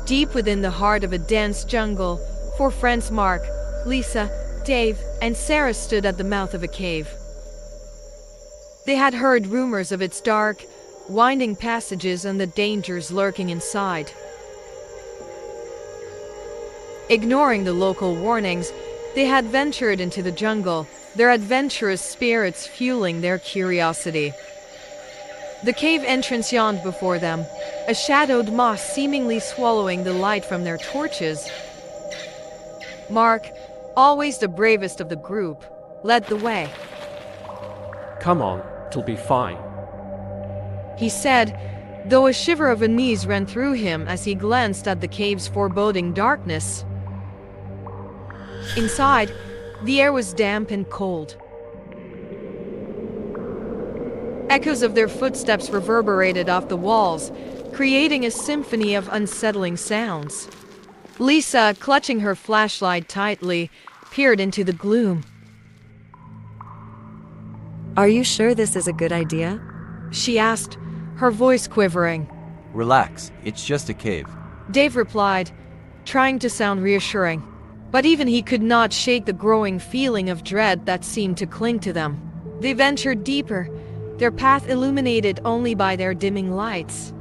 Deep within the heart of a dense jungle, four friends Mark, Lisa, Dave, and Sarah stood at the mouth of a cave. They had heard rumors of its dark, winding passages and the dangers lurking inside. Ignoring the local warnings, they had ventured into the jungle, their adventurous spirits fueling their curiosity. The cave entrance yawned before them, a shadowed moss seemingly swallowing the light from their torches. Mark, always the bravest of the group, led the way. "Come on, it'll be fine," he said, though a shiver of unease ran through him as he glanced at the cave's foreboding darkness. Inside, the air was damp and cold. Echoes of their footsteps reverberated off the walls, creating a symphony of unsettling sounds. Lisa, clutching her flashlight tightly, peered into the gloom. "Are you sure this is a good idea?" she asked, her voice quivering. Relax, it's just a cave. Dave replied, trying to sound reassuring. But even he could not shake the growing feeling of dread that seemed to cling to them. They ventured deeper, their path illuminated only by their dimming lights.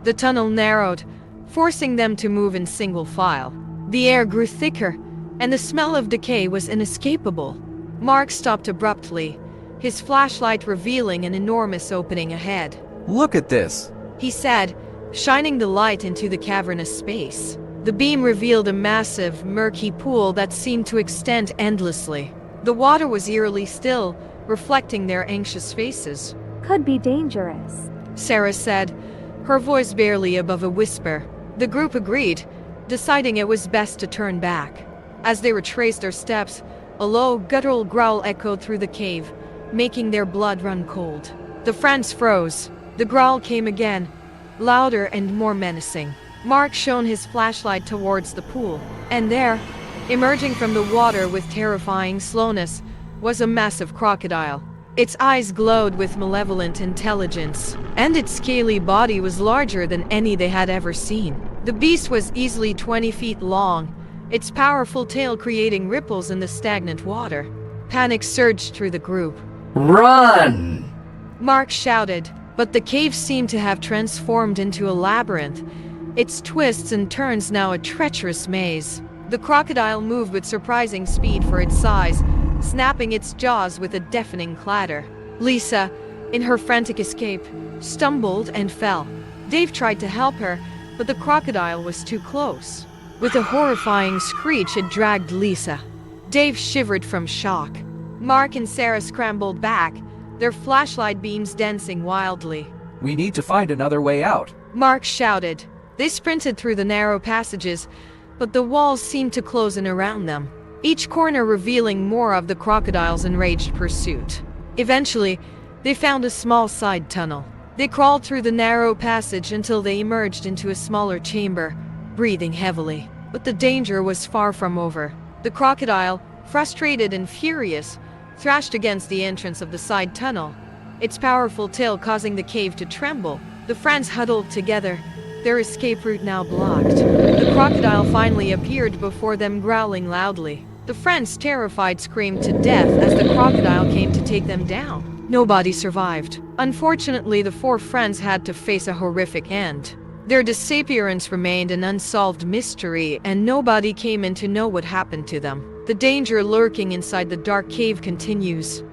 The tunnel narrowed, forcing them to move in single file. The air grew thicker, and the smell of decay was inescapable. Mark stopped abruptly, his flashlight revealing an enormous opening ahead. Look at this, He said, shining the light into the cavernous space. The beam revealed a massive, murky pool that seemed to extend endlessly. The water was eerily still, reflecting their anxious faces. Could be dangerous, Sarah said, her voice barely above a whisper. The group agreed, deciding it was best to turn back. As they retraced their steps, a low, guttural growl echoed through the cave, making their blood run cold. The friends froze. The growl came again, louder and more menacing. Mark shone his flashlight towards the pool, and there, emerging from the water with terrifying slowness, was a massive crocodile. Its eyes glowed with malevolent intelligence, and its scaly body was larger than any they had ever seen. The beast was easily 20 feet long, its powerful tail creating ripples in the stagnant water. Panic surged through the group. "Run!" Mark shouted, but the cave seemed to have transformed into a labyrinth, its twists and turns now a treacherous maze. The crocodile moved with surprising speed for its size, snapping its jaws with a deafening clatter. Lisa, in her frantic escape, stumbled and fell. Dave tried to help her, but the crocodile was too close. With a horrifying screech, it dragged Lisa. Dave shivered from shock. Mark and Sarah scrambled back, their flashlight beams dancing wildly. "We need to find another way out." Mark shouted. They sprinted through the narrow passages, but the walls seemed to close in around them, each corner revealing more of the crocodile's enraged pursuit. Eventually, they found a small side tunnel. They crawled through the narrow passage until they emerged into a smaller chamber, breathing heavily. But the danger was far from over. The crocodile, frustrated and furious, thrashed against the entrance of the side tunnel, its powerful tail causing the cave to tremble. The friends huddled together, their escape route now blocked. The crocodile finally appeared before them, growling loudly. The friends, terrified, screamed to death as the crocodile came to take them down. Nobody survived. Unfortunately, the four friends had to face a horrific end. Their disappearance remained an unsolved mystery, and nobody came in to know what happened to them. The danger lurking inside the dark cave continues.